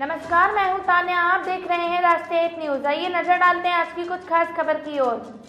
नमस्कार, मैं हूं तान्या। आप देख रहे हैं राष्ट्रीय न्यूज। आइए नजर डालते हैं आज की कुछ खास खबर की ओर।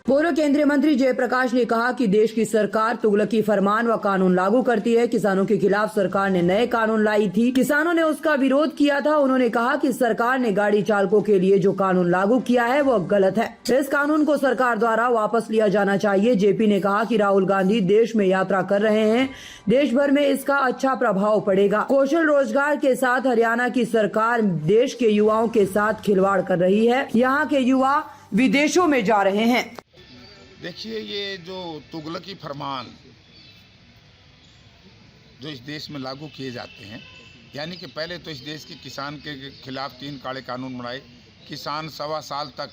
पूर्व केंद्रीय मंत्री जयप्रकाश ने कहा कि देश की सरकार तुगलकी फरमान व कानून लागू करती है। किसानों के खिलाफ सरकार ने नए कानून लाई थी, किसानों ने उसका विरोध किया था। उन्होंने कहा कि सरकार ने गाड़ी चालकों के लिए जो कानून लागू किया है वो गलत है। इस कानून को सरकार द्वारा वापस लिया जाना चाहिए। जेपी ने कहा कि राहुल गांधी देश में यात्रा कर रहे हैं, देश भर में इसका अच्छा प्रभाव पड़ेगा। कौशल रोजगार के साथ हरियाणा की सरकार देश के युवाओं के साथ खिलवाड़ कर रही है। यहाँ के युवा विदेशों में जा रहे हैं। देखिए, ये जो तुगलकी फरमान जो इस देश में लागू किए जाते हैं, यानी कि पहले तो इस देश के किसान के खिलाफ 3 काले कानून बनाए। किसान 1.25 साल तक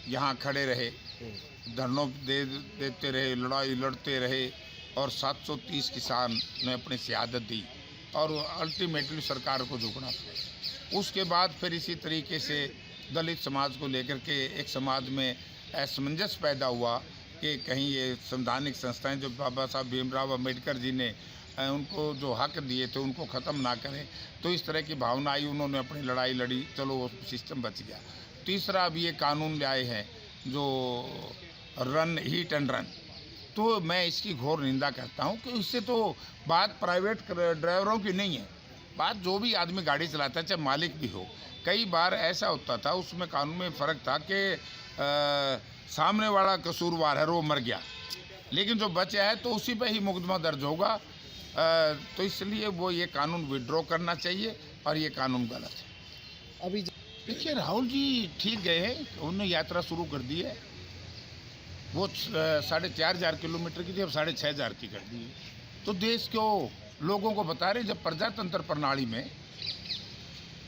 यहाँ खड़े रहे, धरनों देते रहे, लड़ाई लड़ते रहे और 730 किसान ने अपनी शहादत दी और अल्टीमेटली सरकार को झुकना पड़ा। उसके बाद फिर इसी तरीके से दलित समाज को लेकर के एक समाज में असमंजस पैदा हुआ कि कहीं ये संवैधानिक संस्थाएं जो बाबा साहब भीमराव अम्बेडकर जी ने उनको जो हक दिए थे उनको ख़त्म ना करें। तो इस तरह की भावना आई, उन्होंने अपनी लड़ाई लड़ी, चलो वो सिस्टम बच गया। तीसरा अभी ये कानून लाए हैं जो हीट एंड रन, तो मैं इसकी घोर निंदा करता हूँ कि इससे तो बात प्राइवेट ड्राइवरों की नहीं है, बात जो भी आदमी गाड़ी चलाता है, चाहे मालिक भी हो। कई बार ऐसा होता था, उसमें कानून में फ़र्क था कि सामने वाला कसूरवार है, वो मर गया, लेकिन जो बचा है तो उसी पे ही मुकदमा दर्ज होगा। तो इसलिए वो ये कानून विड्रॉ करना चाहिए और ये कानून गलत है। अभी देखिए, राहुल जी ठीक गए हैं, उन्होंने यात्रा शुरू कर दी है। वो 4,500 किलोमीटर की थी, अब 6,500 की कर दी है। तो देश को लोगों को बता रहे, जब प्रजातंत्र प्रणाली में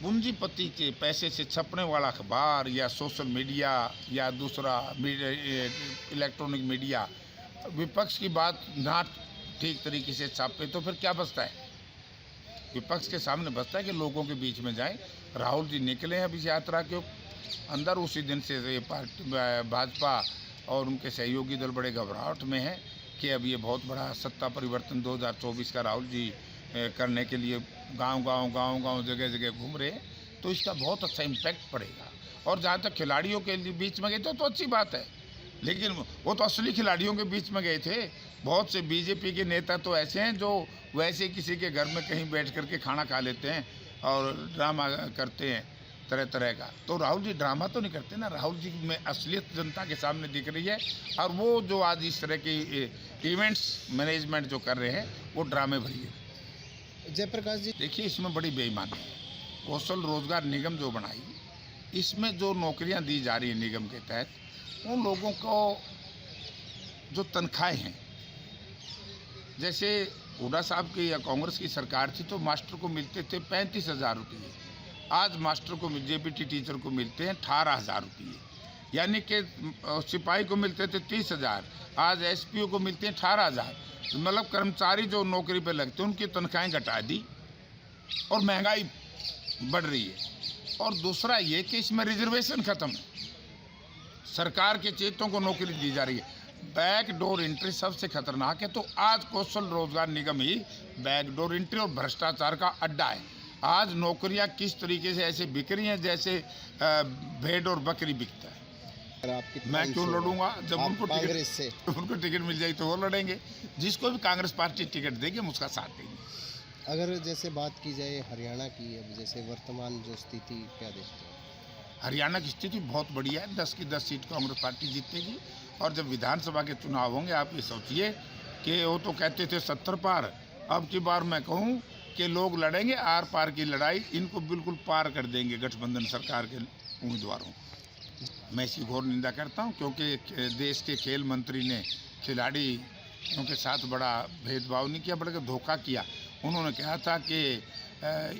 पूंजीपति के पैसे से छपने वाला अखबार या सोशल मीडिया या दूसरा इलेक्ट्रॉनिक मीडिया विपक्ष की बात ना ठीक तरीके से छापे, तो फिर क्या बचता है? विपक्ष के सामने बचता है कि लोगों के बीच में जाएं। राहुल जी निकले हैं अब इस यात्रा के अंदर, उसी दिन से ये पार्टी भाजपा और उनके सहयोगी दल बड़े घबराहट में हैं कि अब ये बहुत बड़ा सत्ता परिवर्तन 2024 का राहुल जी करने के लिए गांव जगह जगह घूम रहे हैं। तो इसका बहुत अच्छा इम्पैक्ट पड़ेगा। और जहाँ तक खिलाड़ियों के बीच में गए तो अच्छी बात है, लेकिन वो तो असली खिलाड़ियों के बीच में गए थे। बहुत से बीजेपी के नेता तो ऐसे हैं जो वैसे किसी के घर में कहीं बैठ करके खाना खा लेते हैं और ड्रामा करते हैं तरह तरह का। तो राहुल जी ड्रामा तो नहीं करते ना, राहुल जी में असलियत जनता के सामने दिख रही है। और वो जो आज इस तरह की इवेंट्स मैनेजमेंट जो कर रहे हैं वो ड्रामे भरी है। जयप्रकाश जी, देखिए, इसमें बड़ी बेईमानी है। कौशल रोजगार निगम जो बनाई, इसमें जो नौकरियां दी जा रही है निगम के तहत, उन लोगों को जो तनख्वाहें हैं, जैसे हुड्डा साहब की या कांग्रेस की सरकार थी तो मास्टर को मिलते थे 35,000 रुपये। आज मास्टर को जेबीटी टीचर को मिलते हैं 18,000 रुपये, यानी कि सिपाही को मिलते थे 30,000, आज एसपीओ को मिलते हैं 18,000। मतलब कर्मचारी जो नौकरी पे लगते हैं उनकी तनख्वाहें घटा दी और महंगाई बढ़ रही है। और दूसरा ये कि इसमें रिजर्वेशन ख़त्म है, सरकार के चेतों को नौकरी दी जा रही है। बैकडोर एंट्री सबसे खतरनाक है। तो आज कौशल रोजगार निगम ही बैकडोर एंट्री और भ्रष्टाचार का अड्डा है। आज नौकरियां किस तरीके से ऐसे बिक रही हैं जैसे भेड़ और बकरी बिकता है। मैं क्यों लड़ूंगा? जब उनको टिकट मिल जाएगी तो वो लड़ेंगे। जिसको भी कांग्रेस पार्टी टिकट देगी हम उसका साथ देंगे। अगर जैसे बात की जाए हरियाणा की, अब जैसे वर्तमान जो स्थिति क्या देखते हैं? हरियाणा की स्थिति बहुत बढ़िया है। 10 की 10 सीट कांग्रेस पार्टी जीतेगी। और जब विधानसभा के चुनाव होंगे, आप ये सोचिए कि वो तो कहते थे 70 पार, अब की बार मैं कहूँ कि लोग लड़ेंगे आर पार की लड़ाई, इनको बिल्कुल पार कर देंगे गठबंधन सरकार के उम्मीदवारों। मैं इसकी घोर निंदा करता हूं, क्योंकि देश के खेल मंत्री ने खिलाड़ियों के साथ बड़ा भेदभाव नहीं किया, बल्कि धोखा किया। उन्होंने कहा था कि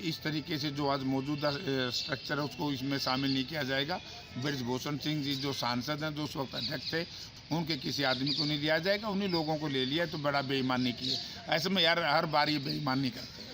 इस तरीके से जो आज मौजूदा स्ट्रक्चर है उसको इसमें शामिल नहीं किया जाएगा। ब्रजभूषण सिंह जी जो सांसद हैं, जो उस वक्त अध्यक्ष थे, उनके किसी आदमी को नहीं लिया जाएगा, उन्हीं लोगों को ले लिया। तो बड़ा बेईमानी की है। ऐसे में यार हर बार ये बेईमानी करते हैं।